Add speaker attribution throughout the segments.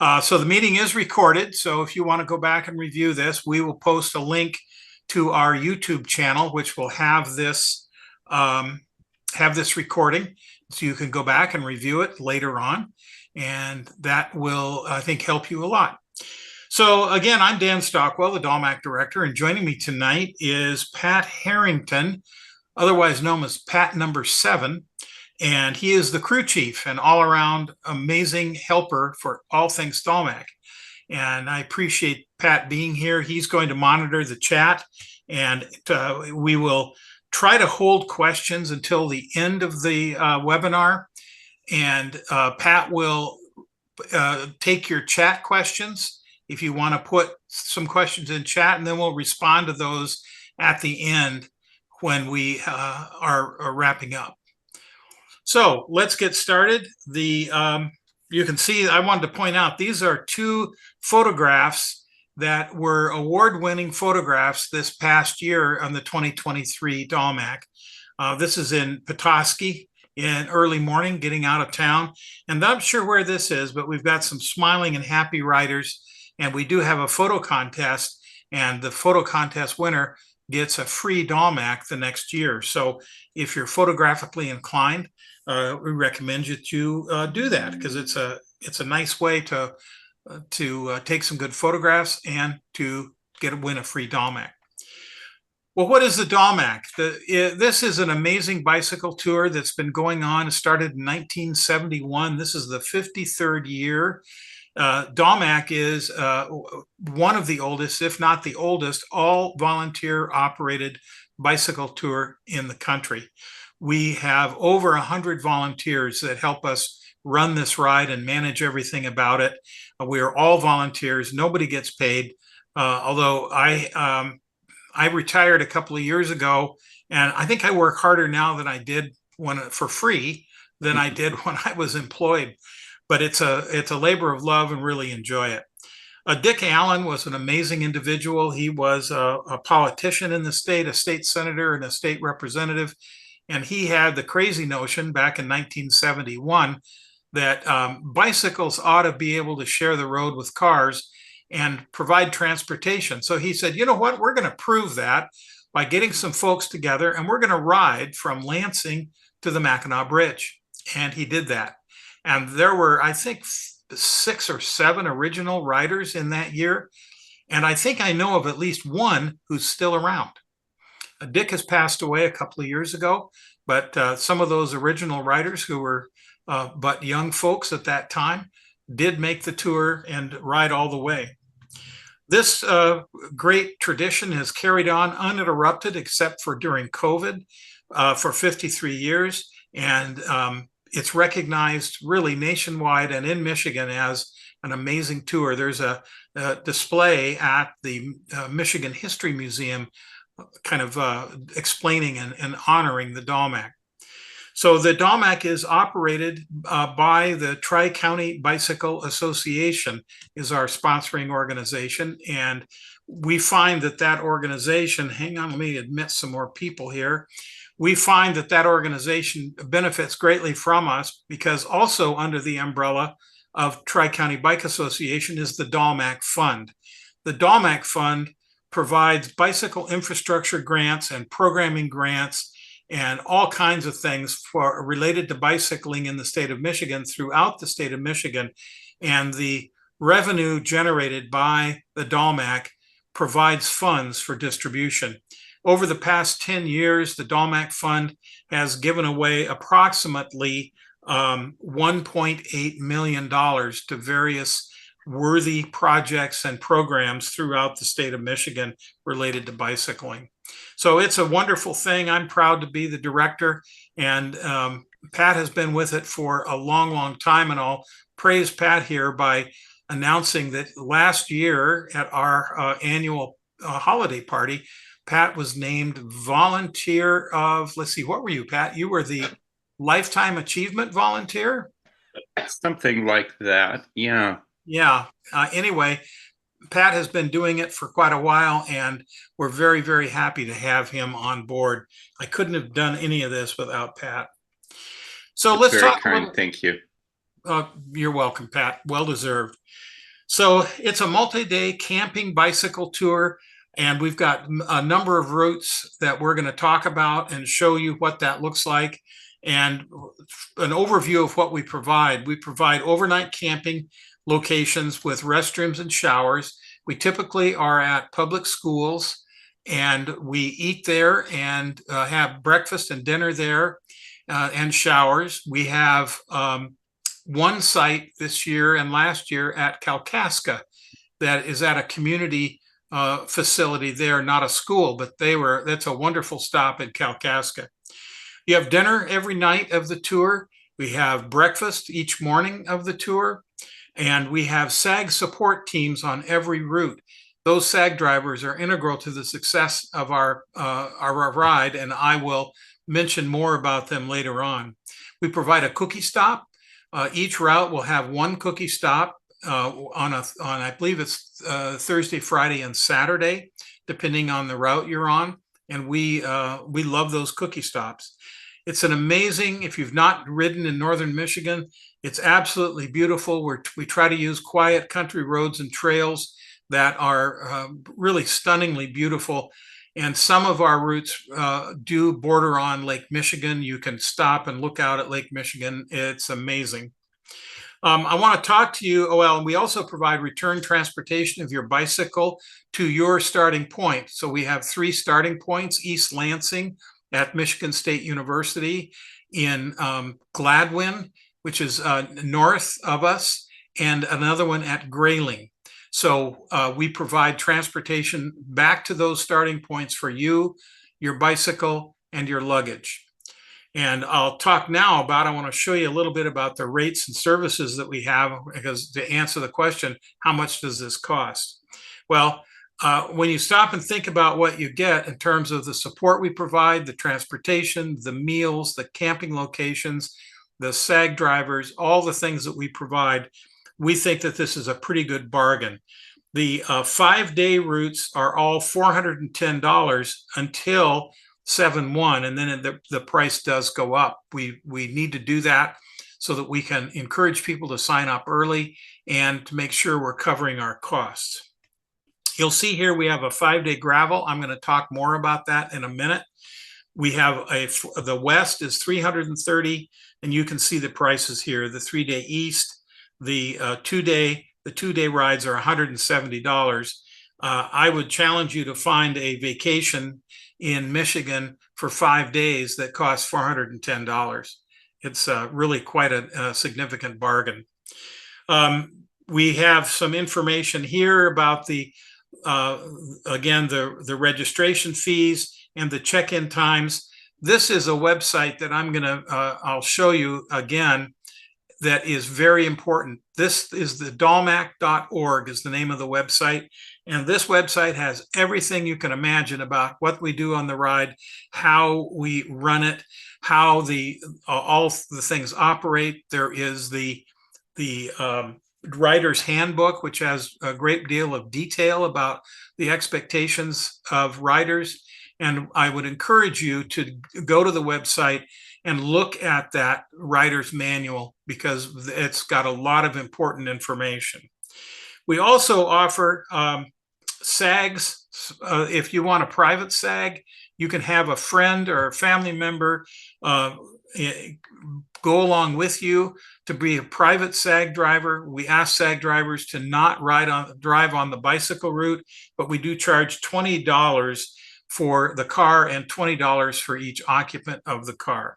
Speaker 1: So the meeting is recorded. So if you want to go back and review this, we will post a link to our YouTube channel, which will have this recording, so you can go back and review it later on, and that will, I think, help you a lot. So again, I'm Dan Stockwell, the Dalmac Director, and joining me tonight is Pat Harrington, otherwise known as Pat number 7. And he is the crew chief and all-around amazing helper for all things Dalmac. And I appreciate Pat being here. He's going to monitor the chat, and we will try to hold questions until the end of the webinar. And Pat will take your chat questions if you want to put some questions in chat, and then we'll respond to those at the end when we are wrapping up. So let's get started. You can see, I wanted to point out, these are 2 photographs that were award-winning photographs this past year on the 2023 Dalmac. This is in Petoskey in early morning, getting out of town. And I'm not sure where this is, but we've got some smiling and happy riders. And we do have a photo contest, and the photo contest winner gets a free Dalmac the next year. So if you're photographically inclined, we recommend you to do that, because it's a nice way to take some good photographs and to win a free Dalmac. Well, what is the Dalmac? This is an amazing bicycle tour that's been going on. It started in 1971. This is the 53rd year. Dalmac is one of the oldest, if not the oldest, all volunteer operated bicycle tour in the country. We have over 100 volunteers that help us run this ride and manage everything about it. We are all volunteers. Nobody gets paid. Although I retired a couple of years ago, and I think I work harder now than I did for free than I did when I was employed. But it's a labor of love, and really enjoy it. Dick Allen was an amazing individual. He was a politician in the state, a state senator and a state representative. And he had the crazy notion back in 1971 that bicycles ought to be able to share the road with cars and provide transportation. So he said, you know what, we're going to prove that by getting some folks together, and we're going to ride from Lansing to the Mackinac Bridge. And he did that. And there were, I think, 6 or 7 original riders in that year. And I think I know of at least one who's still around. Dick has passed away a couple of years ago, but some of those original riders, who were but young folks at that time, did make the tour and ride all the way. This great tradition has carried on uninterrupted, except for during COVID, for 53 years. And it's recognized really nationwide and in Michigan as an amazing tour. There's a display at the Michigan History Museum kind of explaining and honoring the Dalmac. So the Dalmac is operated by the Tri-County Bicycle Association, is our sponsoring organization. And we find that organization, hang on, let me admit some more people here. We find that organization benefits greatly from us, because also under the umbrella of Tri-County Bike Association is the Dalmac Fund. The Dalmac Fund provides bicycle infrastructure grants and programming grants and all kinds of things related to bicycling in the state of Michigan, throughout the state of Michigan. And the revenue generated by the Dalmac provides funds for distribution. Over the past 10 years, the Dalmac Fund has given away approximately $1.8 million to various worthy projects and programs throughout the state of Michigan related to bicycling. So it's a wonderful thing. I'm proud to be the director, and Pat has been with it for a long, long time. And I'll praise Pat here by announcing that last year at our annual holiday party, Pat was named volunteer of, let's see, what were you, Pat? You were the Lifetime Achievement Volunteer?
Speaker 2: Something like that, yeah.
Speaker 1: Yeah. Anyway, Pat has been doing it for quite a while, and we're very, very happy to have him on board. I couldn't have done any of this without Pat. So let's talk.
Speaker 2: Very kind, thank you.
Speaker 1: You're welcome, Pat. Well deserved. So it's a multi-day camping bicycle tour, and we've got a number of routes that we're going to talk about and show you what that looks like, and an overview of what we provide. We provide overnight camping locations with restrooms and showers. We typically are at public schools, and we eat there and have breakfast and dinner there, and showers. We have one site this year and last year at Kalkaska that is at a community facility there, not a school, but that's a wonderful stop in Kalkaska. You have dinner every night of the tour. We have breakfast each morning of the tour, and we have SAG support teams on every route. Those SAG drivers are integral to the success of our ride, and I will mention more about them later on. We provide a cookie stop. Each route will have one cookie stop on I believe it's Thursday, Friday, and Saturday, depending on the route you're on. And we love those cookie stops. It's an amazing, if you've not ridden in northern Michigan, it's absolutely beautiful. We try to use quiet country roads and trails that are really stunningly beautiful. And some of our routes do border on Lake Michigan. You can stop and look out at Lake Michigan. It's amazing. I want to talk to you. Well, we also provide return transportation of your bicycle to your starting point. So we have 3 starting points: East Lansing at Michigan State University, in Gladwin, which is north of us, and another one at Grayling. So we provide transportation back to those starting points for you, your bicycle, and your luggage. And I'll talk now about, I want to show you a little bit about the rates and services that we have, because to answer the question, how much does this cost? Well, when you stop and think about what you get in terms of the support we provide, the transportation, the meals, the camping locations, the SAG drivers, all the things that we provide, we think that this is a pretty good bargain. The 5-day routes are all $410 until 7/1, and then the price does go up. We need to do that so that we can encourage people to sign up early and to make sure we're covering our costs. You'll see here we have a 5-day gravel. I'm going to talk more about that in a minute. We have the west is $330, and you can see the prices here. The 3-day east, the 2-day rides are $170. I would challenge you to find a vacation in Michigan for 5 days that costs $410. It's really quite a significant bargain. We have some information here about again, the registration fees and the check-in times. This is a website that I'll show you again, that is very important. This is the Dalmac.org is the name of the website. And this website has everything you can imagine about what we do on the ride, how we run it, how all the things operate. There is the Rider's Handbook, which has a great deal of detail about the expectations of riders. And I would encourage you to go to the website and look at that rider's manual, because it's got a lot of important information. We also offer SAGs. If you want a private SAG, you can have a friend or a family member go along with you to be a private SAG driver. We ask SAG drivers to not drive on the bicycle route, but we do charge $20 for the car and $20 for each occupant of the car.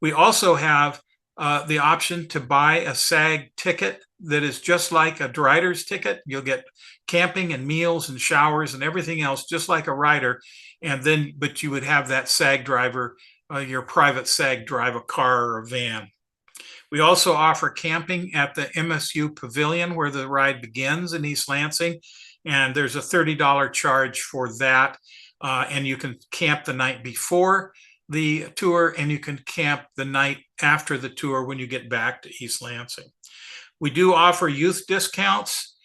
Speaker 1: We also have the option to buy a SAG ticket that is just like a rider's ticket. You'll get camping and meals and showers and everything else just like a rider, but you would have that SAG driver, your private SAG, drive a car or a van. We also offer camping at the MSU Pavilion, where the ride begins in East Lansing, and there's a $30 charge for that, and you can camp the night before the tour, and you can camp the night after the tour when you get back to East Lansing. We do offer youth discounts.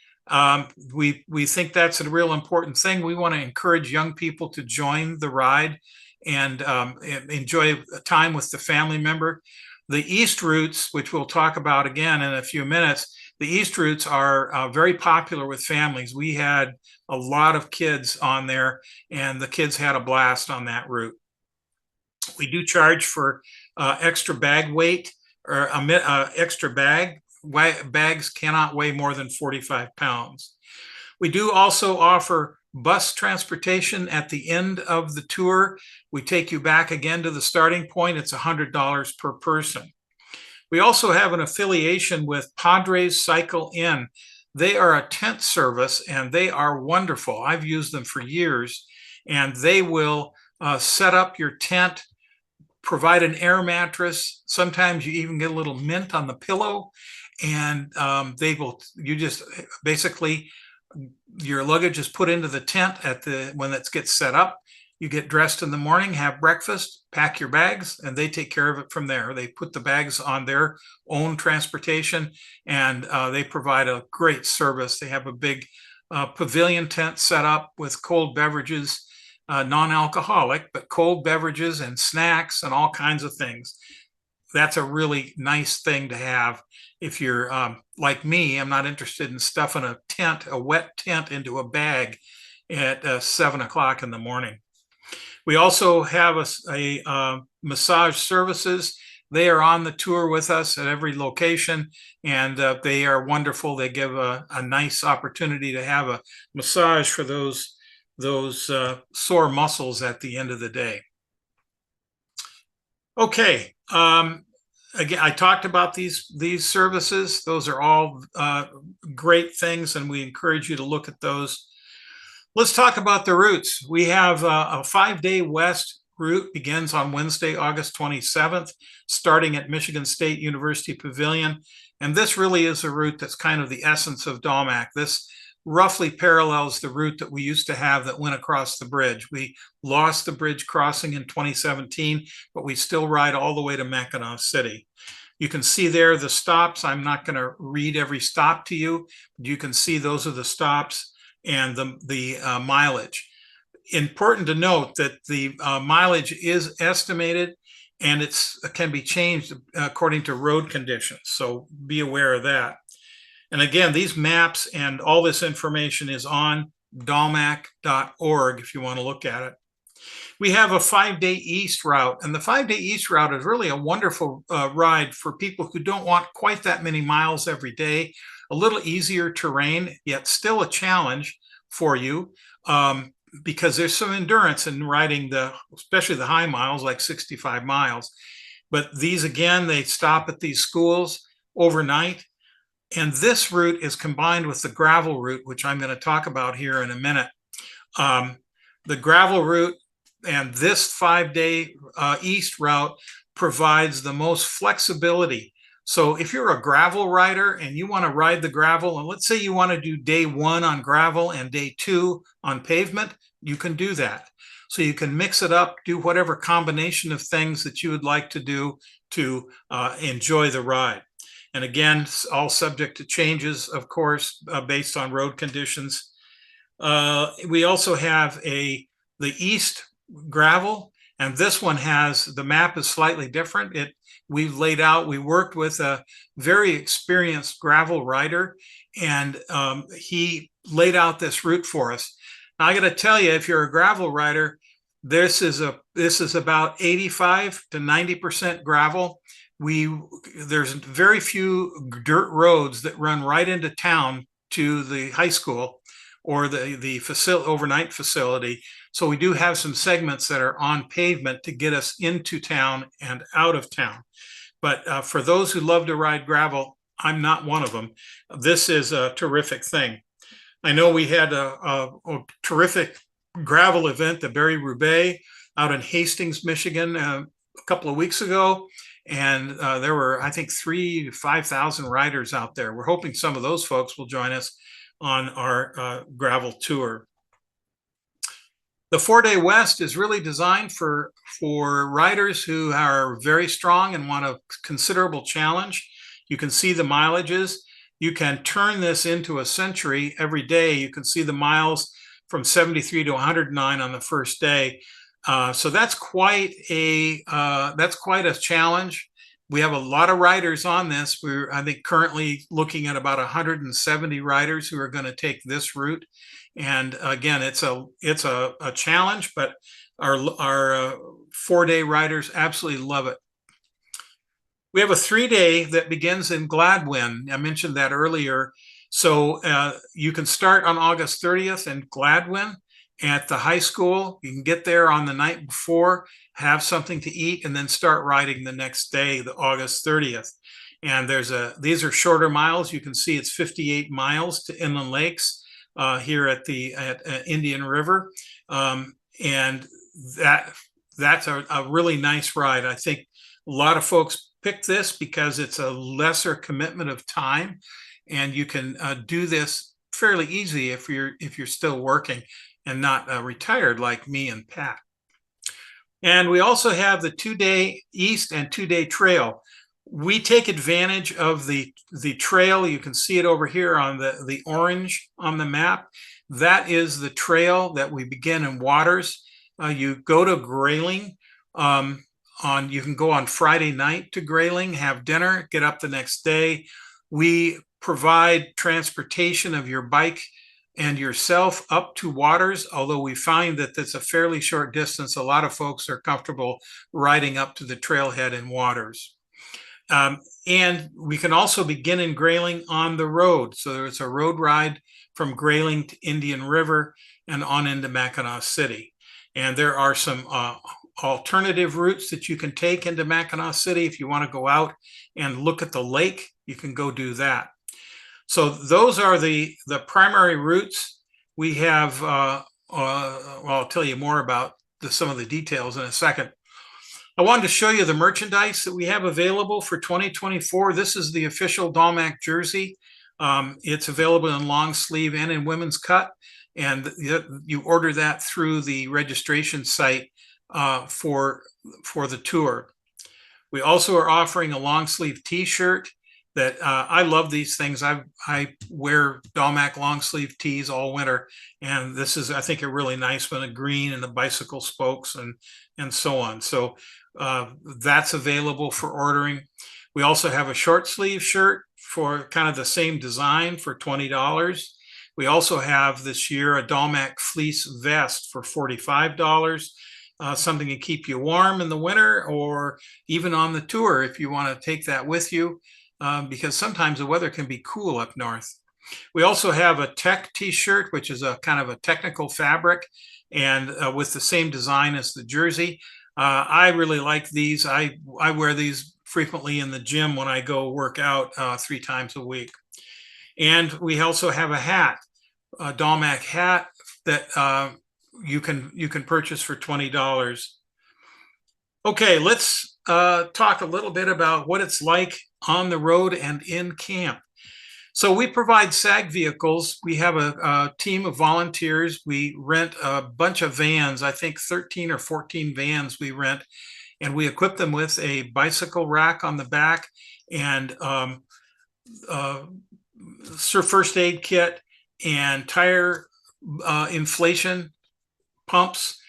Speaker 1: We think that's a real important thing. We want to encourage young people to join the ride and enjoy time with the family member. The east routes, which we'll talk about again in a few minutes, The East routes are very popular with families. We had a lot of kids on there, and the kids had a blast on that route. We do charge for extra bag weight, or extra bag. Bags cannot weigh more than 45 pounds. We do also offer bus transportation at the end of the tour. We take you back again to the starting point. It's $100 per person. We also have an affiliation with Padres Cycle Inn. They are a tent service and they are wonderful. I've used them for years, and they will set up your tent, provide an air mattress. Sometimes you even get a little mint on the pillow, and you just basically, your luggage is put into the tent when it gets set up. You get dressed in the morning, have breakfast, pack your bags, and they take care of it from there. They put the bags on their own transportation, and they provide a great service. They have a big pavilion tent set up with cold beverages, non-alcoholic, but cold beverages and snacks and all kinds of things. That's a really nice thing to have. If you're like me, I'm not interested in stuffing a wet tent into a bag at 7 o'clock in the morning. We also have a massage services. They are on the tour with us at every location, and they are wonderful. They give a nice opportunity to have a massage for those sore muscles at the end of the day. Okay. Again, I talked about these services. Those are all great things, and we encourage you to look at those. Let's talk about the routes. We have a 5-day west route, begins on Wednesday, August 27th, starting at Michigan State University Pavilion. And this really is a route that's kind of the essence of Dalmac. This roughly parallels the route that we used to have that went across the bridge. We lost the bridge crossing in 2017, but we still ride all the way to Mackinac City. You can see there the stops. I'm not going to read every stop to you. You can see those are the stops and the mileage. Important to note that the mileage is estimated, and it can be changed according to road conditions. So be aware of that. And again, these maps and all this information is on dalmac.org if you want to look at it. We have a 5-day east route, and the 5-day east route is really a wonderful ride for people who don't want quite that many miles every day. A little easier terrain, yet still a challenge for you, because there's some endurance in riding especially the high miles, like 65 miles. But these, again, they stop at these schools overnight. And this route is combined with the gravel route, which I'm going to talk about here in a minute. The gravel route and this 5-day east route provides the most flexibility. So if you're a gravel rider and you want to ride the gravel, and let's say you want to do day 1 on gravel and day 2 on pavement, you can do that. So you can mix it up, do whatever combination of things that you would like to do to enjoy the ride. And again, all subject to changes, of course, based on road conditions. We also have the east gravel, and this one the map is slightly different. We worked with a very experienced gravel rider, and he laid out this route for us. Now, I got to tell you, if you're a gravel rider, this is about 85 to 90% gravel. There's very few dirt roads that run right into town to the high school or the overnight facility. So we do have some segments that are on pavement to get us into town and out of town. But for those who love to ride gravel, I'm not one of them. This is a terrific thing. I know we had a terrific gravel event, the Barry Roubaix, out in Hastings, Michigan, a couple of weeks ago. And there were, I think, 3,000 to 5,000 riders out there. We're hoping some of those folks will join us on our gravel tour. The 4-day west is really designed for riders who are very strong and want a considerable challenge. You can see the mileages. You can turn this into a century every day. You can see the miles from 73 to 109 on the first day. So that's quite a challenge. we have a lot of riders on this. We're, I think, currently looking at about 170 riders who are going to take this route. And again, it's a challenge, but our 4-day riders absolutely love it. We have a 3-day that begins in Gladwin. I mentioned that earlier. So you can start on August 30th in Gladwin at the high school. You can get there on the night before, have something to eat, and then start riding the next day, the August 30th. And these are shorter miles. You can see it's 58 miles to Inland Lakes here at Indian River. And that's a really nice ride. I think a lot of folks pick this because it's a lesser commitment of time, and you can do this fairly easy if you're still working and not retired like me and Pat. And we also have the 2-day East and 2-day trail. We take advantage of the trail. You can see it over here on the orange on the map. That is the trail that we begin in Waters. You go to Grayling. You can go on Friday night to Grayling, have dinner, get up the next day. We provide transportation of your bike and yourself up to Waters, although we find that that's a fairly short distance. A lot of folks are comfortable riding up to the trailhead in Waters. And we can also begin in Grayling on the road. So it's a road ride from Grayling to Indian River and on into Mackinac City. And there are some alternative routes that you can take into Mackinac City. If you want to go out and look at the lake, you can go do that. So those are the primary routes. We have, well, I'll tell you more about some of the details in a second. I wanted to show you the merchandise that we have available for 2024. This is the official Dalmac jersey. It's available in long sleeve and in women's cut. And you order that through the registration site for the tour. We also are offering a long sleeve t-shirt that I love these things. I wear Dalmac long sleeve tees all winter, and this is, I think, a really nice one, a green and the bicycle spokes and so on. So that's available for ordering. We also have a short sleeve shirt for kind of the same design for $20. We also have this year a Dalmac fleece vest for $45. Something to keep you warm in the winter or even on the tour if you want to take that with you, because sometimes the weather can be cool up north. We also have a tech t-shirt, which is a kind of a technical fabric and with the same design as the jersey. I really like these. I wear these frequently in the gym when I go work out 3 times a week. And we also have a hat, a Dalmac hat that you can purchase for $20. Okay, let's talk a little bit about what it's like on the road and in camp. So we provide SAG vehicles. We have a team of volunteers. We rent a bunch of vans, I think 13 or 14 vans we rent, and we equip them with a bicycle rack on the back and first aid kit and tire inflation pumps,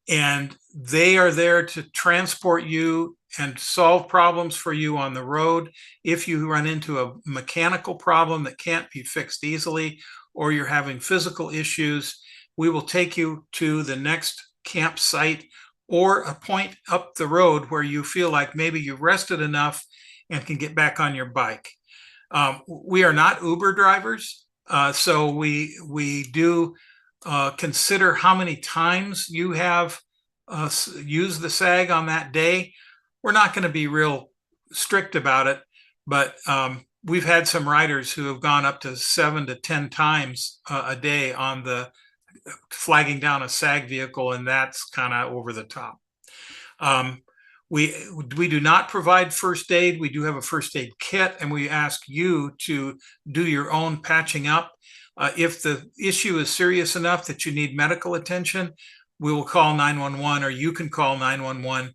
Speaker 1: and they are there to transport you and solve problems for you on the road. If you run into a mechanical problem that can't be fixed easily, or you're having physical issues, we will take you to the next campsite or a point up the road where you feel like maybe you've rested enough and can get back on your bike. We are not Uber drivers, so we do consider how many times you have used the SAG on that day. We're not going to be real strict about it, but we've had some riders who have gone up to 7 to 10 times a day on the flagging down a SAG vehicle, and that's kind of over the top. We do not provide first aid. We do have a first aid kit, and we ask you to do your own patching up. If the issue is serious enough that you need medical attention, we will call 911, or you can call 911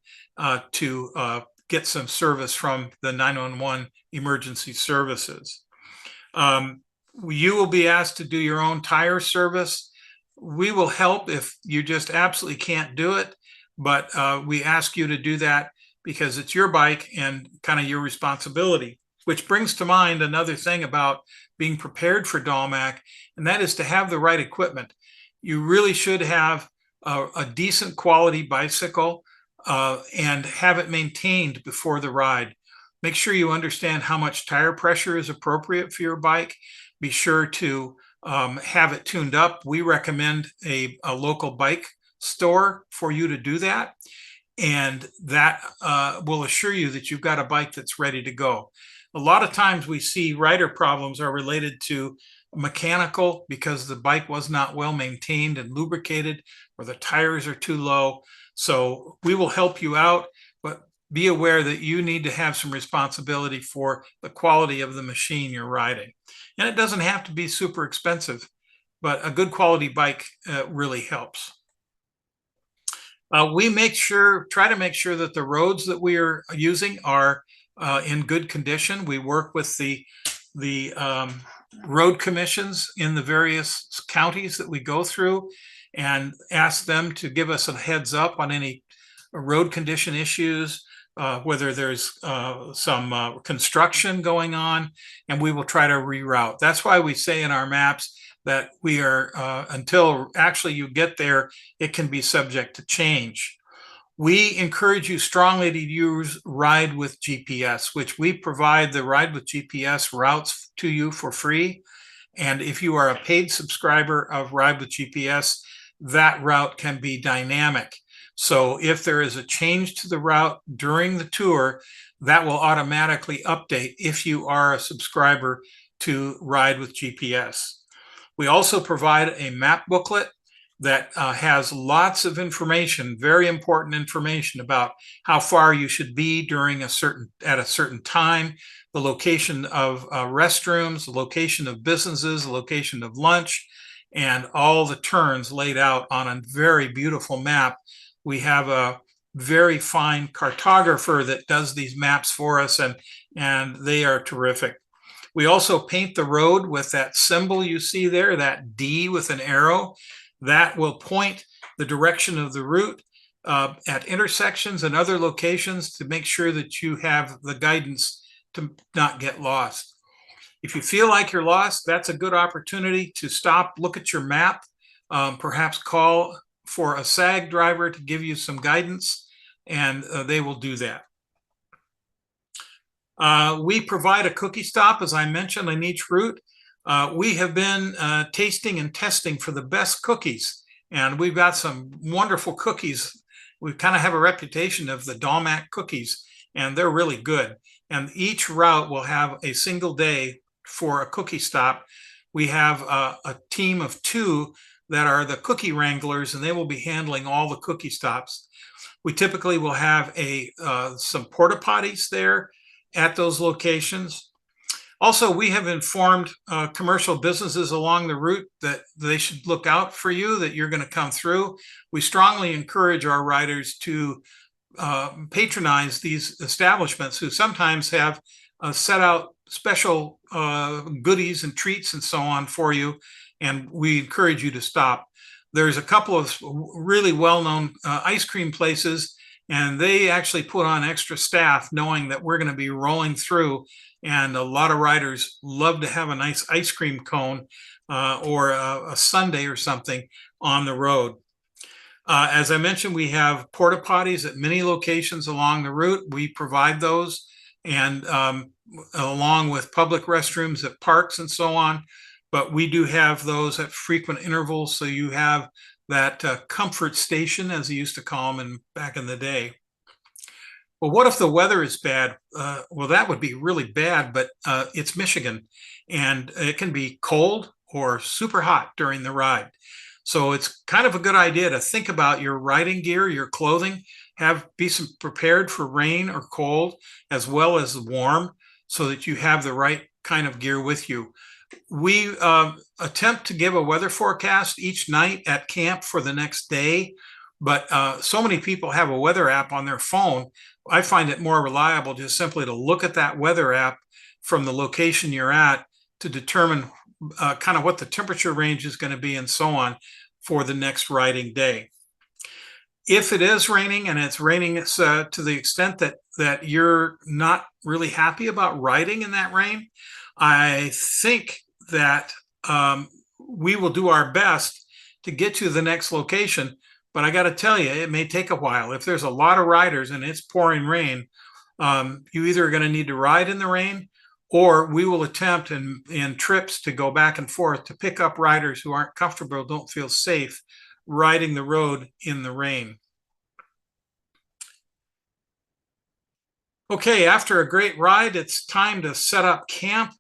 Speaker 1: to get some service from the 911 emergency services. You will be asked to do your own tire service. We will help if you just absolutely can't do it, but we ask you to do that because it's your bike and kind of your responsibility. Which brings to mind another thing about being prepared for Dalmac, and that is to have the right equipment. You really should have a decent quality bicycle and have it maintained before the ride. Make sure you understand how much tire pressure is appropriate for your bike. Be sure to have it tuned up. We recommend a local bike store for you to do that. And that will assure you that you've got a bike that's ready to go. A lot of times we see rider problems are related to mechanical because the bike was not well maintained and lubricated, or the tires are too low. So we will help you out, but be aware that you need to have some responsibility for the quality of the machine you're riding. And it doesn't have to be super expensive, but a good quality bike really helps. We try to make sure that the roads that we are using are in good condition. We work with the road commissions in the various counties that we go through and ask them to give us a heads up on any road condition issues, whether there's some construction going on, and we will try to reroute. That's why we say in our maps that we are, until actually you get there, it can be subject to change. We encourage you strongly to use Ride with GPS, which we provide the Ride with GPS routes to you for free. And if you are a paid subscriber of Ride with GPS, that route can be dynamic. So if there is a change to the route during the tour, that will automatically update if you are a subscriber to Ride with GPS. We also provide a map booklet that has lots of information, very important information about how far you should be during at a certain time, the location of restrooms, the location of businesses, the location of lunch, and all the turns laid out on a very beautiful map. We have a very fine cartographer that does these maps for us, and they are terrific. We also paint the road with that symbol you see there, that D with an arrow. That will point the direction of the route at intersections and other locations to make sure that you have the guidance to not get lost. If you feel like you're lost, that's a good opportunity to stop, look at your map, perhaps call for a SAG driver to give you some guidance, and they will do that. We provide a cookie stop, as I mentioned, on each route. We have been tasting and testing for the best cookies, and we've got some wonderful cookies. We kind of have a reputation of the Dalmac cookies, and they're really good. And each route will have a single day for a cookie stop. We have a team of 2 that are the cookie wranglers, and they will be handling all the cookie stops. We typically will have some porta potties there at those locations. Also, we have informed commercial businesses along the route that they should look out for you, that you're going to come through. We strongly encourage our riders to patronize these establishments who sometimes have set out special goodies and treats and so on for you, and we encourage you to stop. There's a couple of really well-known ice cream places, and they actually put on extra staff knowing that we're going to be rolling through, and a lot of riders love to have a nice ice cream cone or a sundae or something on the road. As I mentioned, we have porta potties at many locations along the route. We provide those, and along with public restrooms at parks and so on. But we do have those at frequent intervals, so you have that comfort station, as they used to call them back in the day. Well, what if the weather is bad? Well, that would be really bad, but it's Michigan, and it can be cold or super hot during the ride. So it's kind of a good idea to think about your riding gear, your clothing, be prepared for rain or cold, as well as warm, so that you have the right kind of gear with you. We attempt to give a weather forecast each night at camp for the next day, but so many people have a weather app on their phone. I find it more reliable just simply to look at that weather app from the location you're at to determine kind of what the temperature range is going to be and so on for the next riding day. If it is raining and it's raining to the extent that you're not really happy about riding in that rain, I think that we will do our best to get you to the next location. But I got to tell you, it may take a while. If there's a lot of riders and it's pouring rain, you either are going to need to ride in the rain, or we will attempt in trips to go back and forth to pick up riders who aren't comfortable, don't feel safe riding the road in the rain. Okay, after a great ride, it's time to set up camp.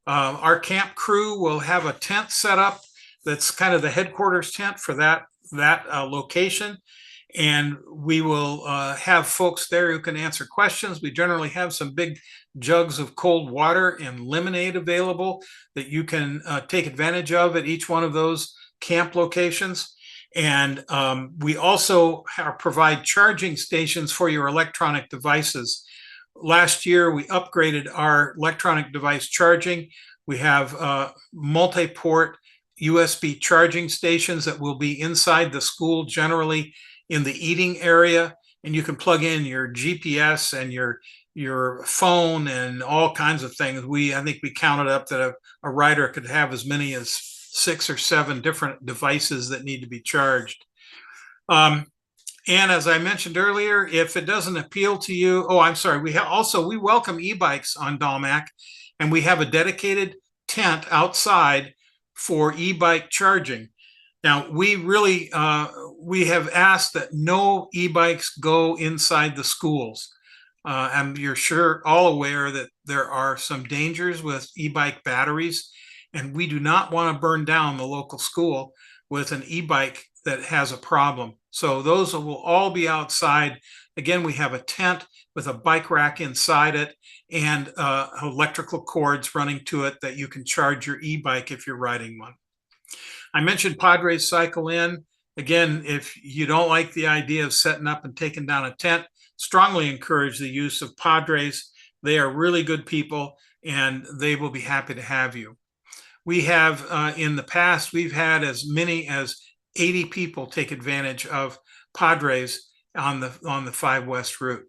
Speaker 1: Our camp crew will have a tent set up that's kind of the headquarters tent for that location. And we will have folks there who can answer questions. We generally have some big jugs of cold water and lemonade available that you can take advantage of at each one of those camp locations. And we also provide charging stations for your electronic devices. Last year, we upgraded our electronic device charging. We have multi-port USB charging stations that will be inside the school, generally in the eating area, and you can plug in your GPS and your phone and all kinds of things. I think we counted up that a rider could have as many as 6 or 7 different devices that need to be charged. And as I mentioned earlier, if it doesn't appeal to you, I'm sorry, we welcome e-bikes on Dalmac, and we have a dedicated tent outside for e-bike charging. Now, we really, we have asked that no e-bikes go inside the schools. And you're sure all aware that there are some dangers with e-bike batteries, and we do not want to burn down the local school with an e-bike that has a problem. So those will all be outside. Again, we have a tent with a bike rack inside it and electrical cords running to it that you can charge your e-bike if you're riding one. I mentioned Padres Cycle In. Again, if you don't like the idea of setting up and taking down a tent, strongly encourage the use of Padres. They are really good people, and they will be happy to have you. We have, in the past, we've had as many as 80 people take advantage of Padres on the 5 West route.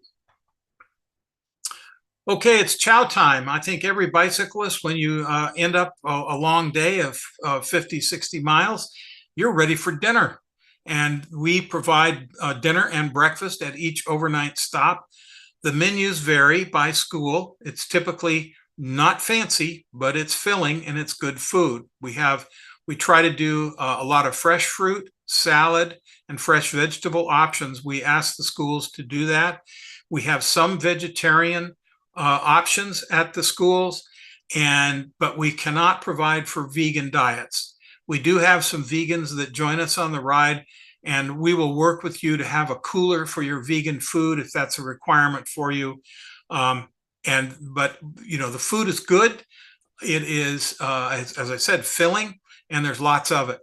Speaker 1: Okay, it's chow time. I think every bicyclist, when you end up a long day of 50, 60 miles, you're ready for dinner. And we provide dinner and breakfast at each overnight stop. The menus vary by school. It's typically not fancy, but it's filling and it's good food. We try to do a lot of fresh fruit, salad, and fresh vegetable options. We ask the schools to do that. We have some vegetarian options at the schools, but we cannot provide for vegan diets. We do have some vegans that join us on the ride, and we will work with you to have a cooler for your vegan food if that's a requirement for you. But you know, the food is good. It is, as I said, filling, and there's lots of it.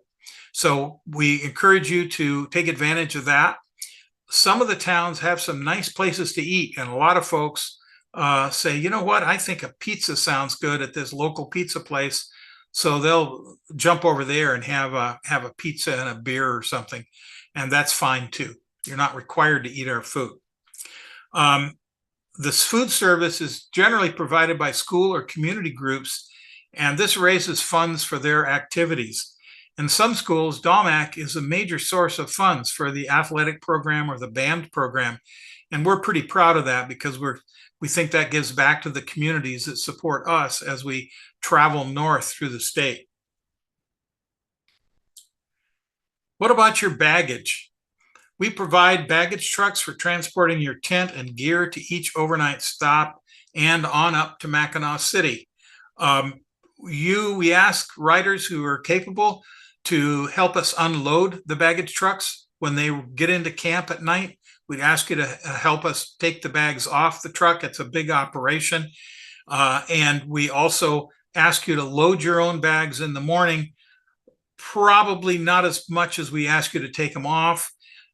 Speaker 1: So we encourage you to take advantage of that. Some of the towns have some nice places to eat, and a lot of folks say, you know what, I think a pizza sounds good at this local pizza place. So they'll jump over there and have a pizza and a beer or something. And that's fine too. You're not required to eat our food. This food service is generally provided by school or community groups, and this raises funds for their activities. In some schools, Dalmac is a major source of funds for the athletic program or the band program. And we're pretty proud of that because we think that gives back to the communities that support us as we travel north through the state. What about your baggage? We provide baggage trucks for transporting your tent and gear to each overnight stop and on up to Mackinac City. We ask riders who are capable to help us unload the baggage trucks when they get into camp at night. We'd ask you to help us take the bags off the truck. It's a big operation. And we also ask you to load your own bags in the morning, probably not as much as we ask you to take them off,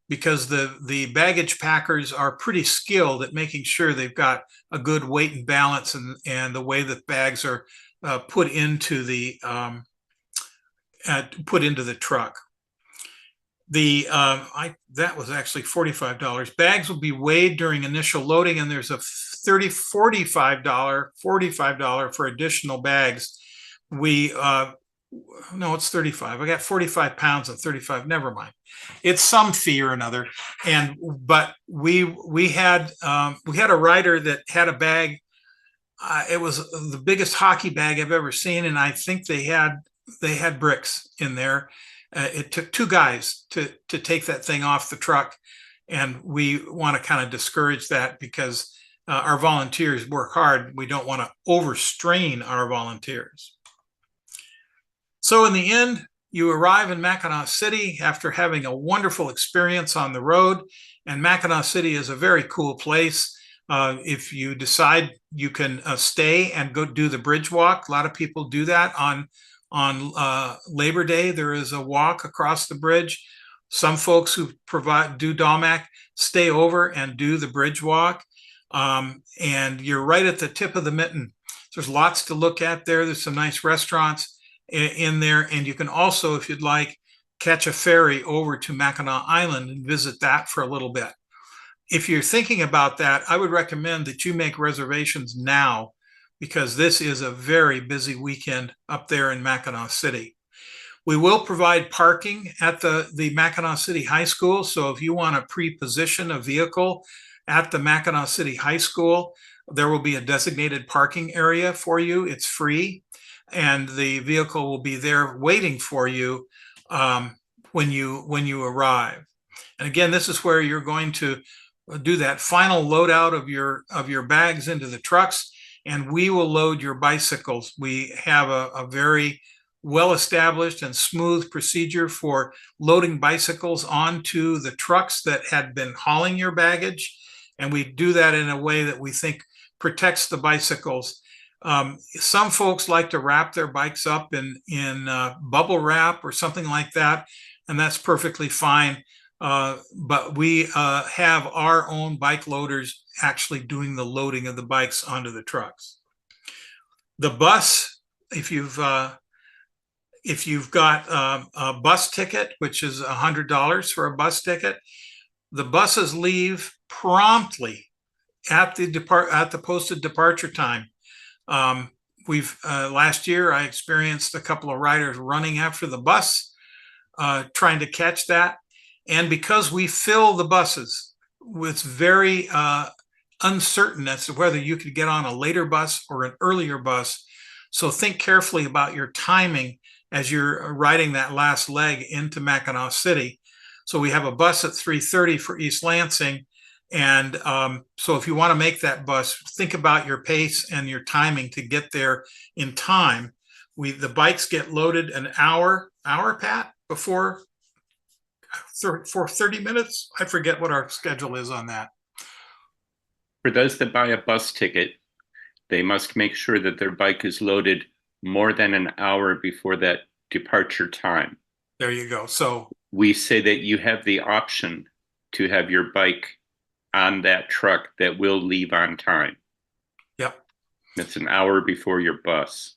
Speaker 1: because the baggage packers are pretty skilled at making sure they've got a good weight and balance and the way that bags are put into the truck. That was actually $45. Bags will be weighed during initial loading, and there's a $45 for additional bags. No, it's 35. I got 45 pounds and 35. Never mind. It's some fee or another. But we had a rider that had a bag. It was the biggest hockey bag I've ever seen, and I think they had bricks in there. It took two guys to take that thing off the truck, and we want to kind of discourage that because our volunteers work hard. We don't want to overstrain our volunteers. So in the end, you arrive in Mackinac City after having a wonderful experience on the road, and Mackinac City is a very cool place. If you decide, you can stay and go do the bridge walk. A lot of people do that on Labor Day. There is a walk across the bridge. Some folks who do Dalmac stay over and do the bridge walk. And you're right at the tip of the mitten. There's lots to look at there. There's some nice restaurants in there. And you can also, if you'd like, catch a ferry over to Mackinac Island and visit that for a little bit. If you're thinking about that, I would recommend that you make reservations now, because this is a very busy weekend up there in Mackinac City. We will provide parking at the Mackinac City High School. So if you want to pre-position a vehicle at the Mackinac City High School, there will be a designated parking area for you. It's free, and the vehicle will be there waiting for you when you arrive. And again, this is where you're going to do that final loadout of your bags into the trucks, and we will load your bicycles. We have a very well-established and smooth procedure for loading bicycles onto the trucks that had been hauling your baggage, and we do that in a way that we think protects the bicycles. Some folks like to wrap their bikes up in bubble wrap or something like that, and that's perfectly fine. But we have our own bike loaders actually doing the loading of the bikes onto the trucks. The bus, if you've got a bus ticket, which is $100 for a bus ticket, the buses leave promptly at the posted departure time. Last year I experienced a couple of riders running after the bus, trying to catch that. And because we fill the buses, it's very uncertain as to whether you could get on a later bus or an earlier bus. So think carefully about your timing as you're riding that last leg into Mackinac City. So we have a bus at 3:30 for East Lansing. And so if you want to make that bus, think about your pace and your timing to get there in time. The bikes get loaded an hour, Pat, before for 30 minutes. I forget what our schedule is on that.
Speaker 2: For those that buy a bus ticket, they must make sure that their bike is loaded more than an hour before that departure time.
Speaker 1: There you go. So
Speaker 2: we say that you have the option to have your bike on that truck that will leave on time.
Speaker 1: Yep.
Speaker 2: That's an hour before your bus.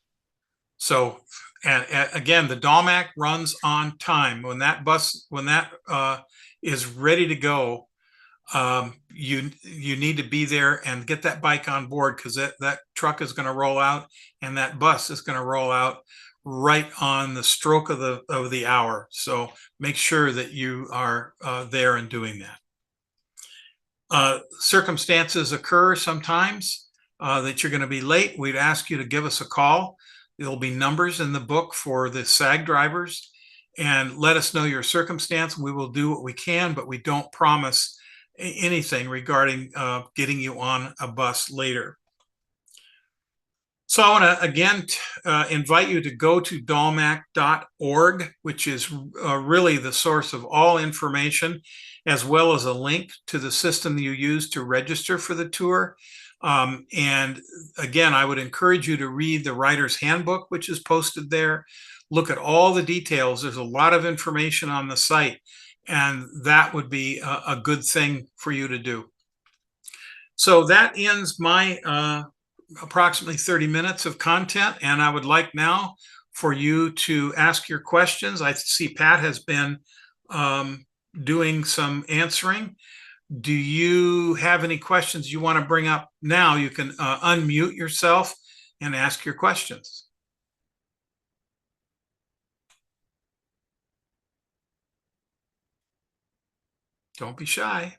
Speaker 1: So, and again, the Dalmac runs on time. When that is ready to go, you need to be there and get that bike on board, because that truck is going to roll out and that bus is going to roll out right on the stroke of the hour. So make sure that you are there and doing that. Circumstances occur sometimes that you're going to be late. We'd ask you to give us a call. There'll be numbers in the book for the SAG drivers, and let us know your circumstance. We will do what we can, but we don't promise anything regarding getting you on a bus later. So I want to again invite you to go to dalmac.org, which is really the source of all information, as well as a link to the system you use to register for the tour. And again, I would encourage you to read the Rider's Handbook, which is posted there. Look at all the details. There's a lot of information on the site, and that would be a good thing for you to do. So that ends my approximately 30 minutes of content, and I would like now for you to ask your questions. I see Pat has been doing some answering. Do you have any questions you want to bring up now? You can unmute yourself and ask your questions. Don't be shy.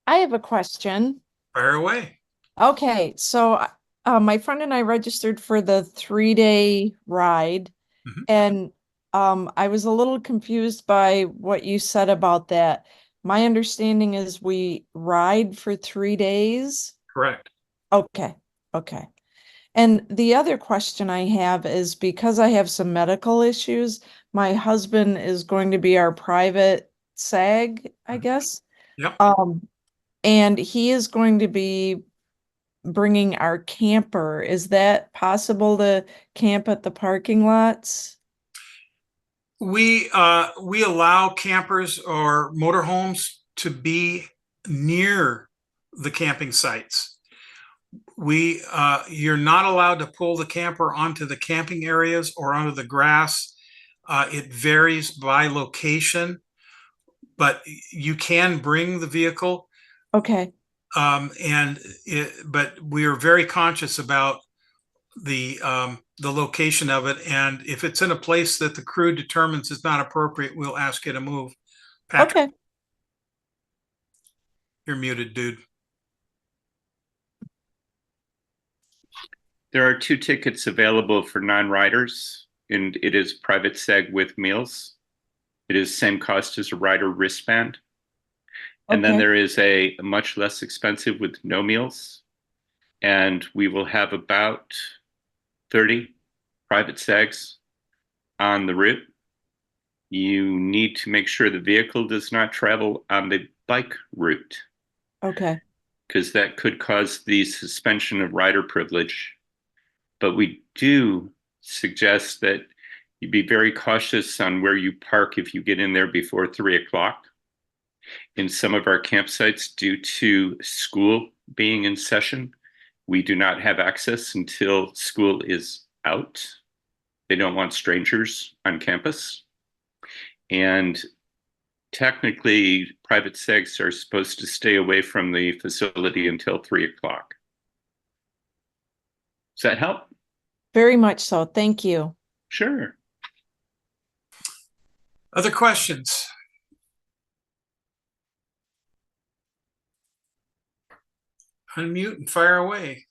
Speaker 3: I have a question.
Speaker 1: Fire away.
Speaker 3: Okay, so my friend and I registered for the 3-day ride,
Speaker 1: Mhm.
Speaker 3: and I was a little confused by what you said about that. My understanding is we ride for 3 days.
Speaker 1: Correct.
Speaker 3: Okay, okay. And the other question I have is because I have some medical issues, my husband is going to be our private SAG, I guess.
Speaker 1: Yep.
Speaker 3: And he is going to be bringing our camper. Is that possible to camp at the parking lots?
Speaker 1: We allow campers or motorhomes to be near the camping sites. You're not allowed to pull the camper onto the camping areas or onto the grass. It varies by location, but you can bring the vehicle.
Speaker 3: Okay,
Speaker 1: But we are very conscious about the location of it, and if it's in a place that the crew determines is not appropriate, we'll ask you to move. Patrick,
Speaker 3: okay.
Speaker 1: you're muted, dude.
Speaker 2: There are 2 tickets available for non-riders, and it is private SEG with meals. It is same cost as a rider wristband. And then
Speaker 3: Okay.
Speaker 2: there is a much less expensive with no meals. And we will have about 30 private SEGs on the route. You need to make sure the vehicle does not travel on the bike route,
Speaker 3: Okay.
Speaker 2: because that could cause the suspension of rider privilege. But we do suggest that you be very cautious on where you park if you get in there before 3 o'clock. In some of our campsites, due to school being in session, we do not have access until school is out. They don't want strangers on campus. And technically, private SEGs are supposed to stay away from the facility until 3 o'clock. Does that help?
Speaker 3: Very much so. Thank you.
Speaker 2: Sure.
Speaker 1: Other questions? Unmute and fire away.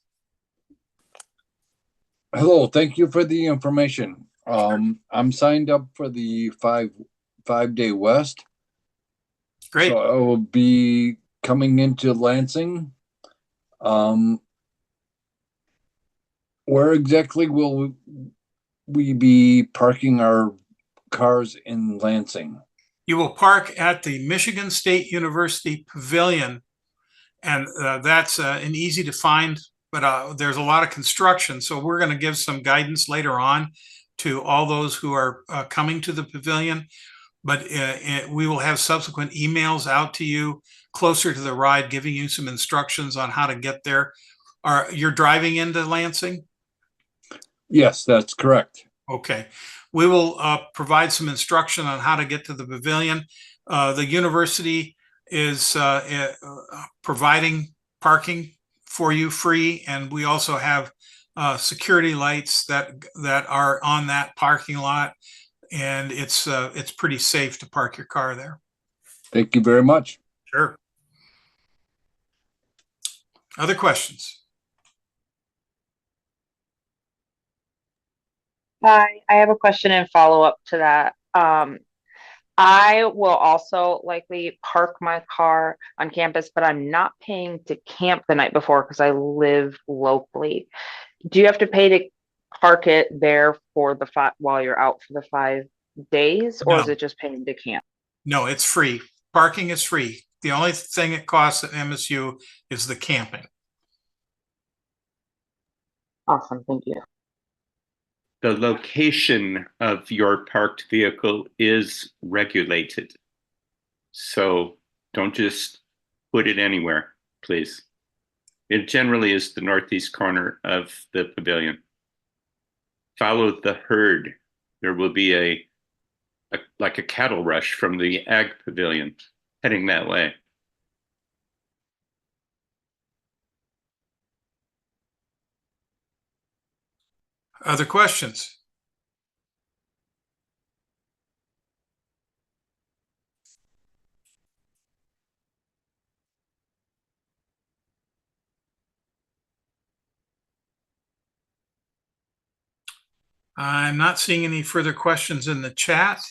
Speaker 4: Hello, thank you for the information. I'm signed up for the 5-day West.
Speaker 1: Great.
Speaker 4: So I will be coming into Lansing. Where exactly will we be parking our cars in Lansing?
Speaker 1: You will park at the Michigan State University Pavilion, and that's an easy to find, but there's a lot of construction. So we're going to give some guidance later on to all those who are coming to the pavilion. But we will have subsequent emails out to you closer to the ride, giving you some instructions on how to get there. You're driving into Lansing?
Speaker 4: Yes, that's correct.
Speaker 1: Okay. We will provide some instruction on how to get to the pavilion. The university is providing parking for you free, and we also have security lights that are on that parking lot, and it's pretty safe to park your car there.
Speaker 4: Thank you very much.
Speaker 1: Sure. Other questions?
Speaker 5: Hi, I have a question and follow up to that. I will also likely park my car on campus, but I'm not paying to camp the night before because I live locally. Do you have to pay to park it there for the while you're out for the 5 days, or is
Speaker 1: No.
Speaker 5: it just paying to camp?
Speaker 1: No, it's free. Parking is free. The only thing it costs at MSU is the camping.
Speaker 5: Awesome, thank you.
Speaker 2: The location of your parked vehicle is regulated. So don't just put it anywhere, please. It generally is the northeast corner of the pavilion. Follow the herd. There will be like a cattle rush from the ag pavilion heading that way.
Speaker 1: Other questions? I'm not seeing any further questions in the chat.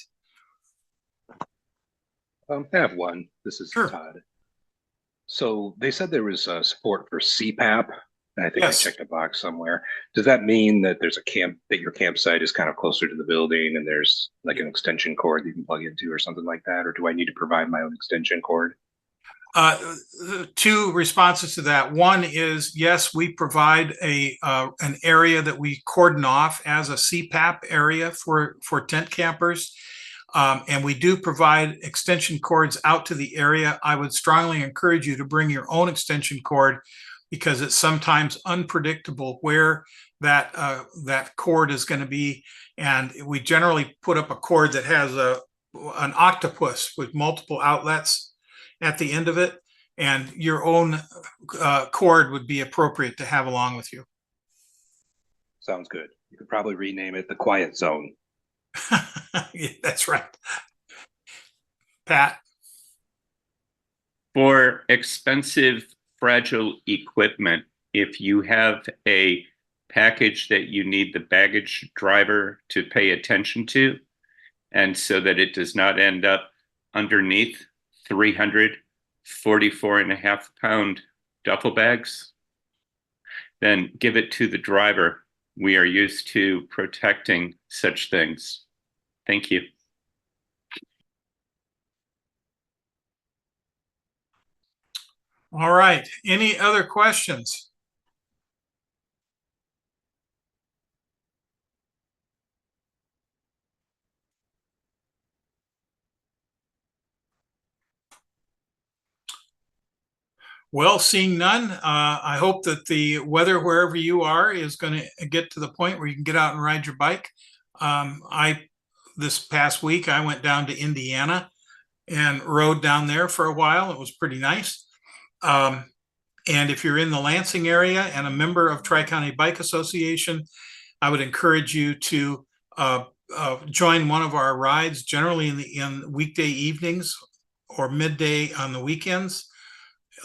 Speaker 6: I have one. This is
Speaker 1: Sure.
Speaker 6: Todd. So they said there was support for CPAP, and I think I
Speaker 1: Yes.
Speaker 6: checked a box somewhere. Does that mean that there's a camp, that your campsite is kind of closer to the building and there's like an extension cord that you can plug into or something like that? Or do I need to provide my own extension cord?
Speaker 1: Two responses to that. One is, yes, we provide an area that we cordon off as a CPAP area for tent campers. And we do provide extension cords out to the area. I would strongly encourage you to bring your own extension cord because it's sometimes unpredictable where that cord is going to be. And we generally put up a cord that has an octopus with multiple outlets at the end of it, and your own cord would be appropriate to have along with you.
Speaker 6: Sounds good. You could probably rename it the Quiet Zone.
Speaker 1: Yeah, that's right. Pat?
Speaker 2: For expensive, fragile equipment, if you have a package that you need the baggage driver to pay attention to, and so that it does not end up underneath 344.5-pound duffel bags, then give it to the driver. We are used to protecting such things. Thank you.
Speaker 1: All right. Any other questions? Well, seeing none, I hope that the weather wherever you are is going to get to the point where you can get out and ride your bike. This past week, I went down to Indiana and rode down there for a while. It was pretty nice. And if you're in the Lansing area and a member of Tri-County Bike Association, I would encourage you to join one of our rides, generally in weekday evenings or midday on the weekends.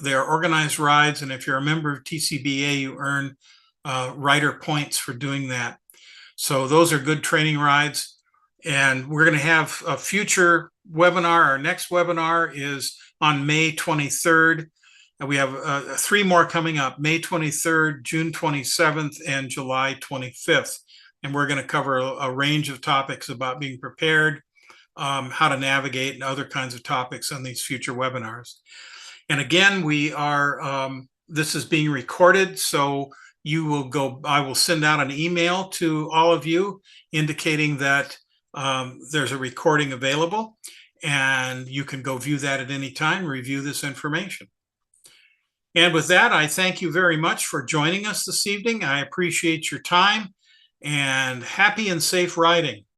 Speaker 1: They are organized rides, and if you're a member of TCBA, you earn rider points for doing that. So those are good training rides. And we're going to have a future webinar. Our next webinar is on May 23rd. And we have 3 more coming up, May 23rd, June 27th, and July 25th. And we're going to cover a range of topics about being prepared, how to navigate, and other kinds of topics on these future webinars. And again, we are, this is being recorded, so I will send out an email to all of you indicating that there's a recording available, and you can go view that at any time, review this information. And with that, I thank you very much for joining us this evening. I appreciate your time, and happy and safe riding.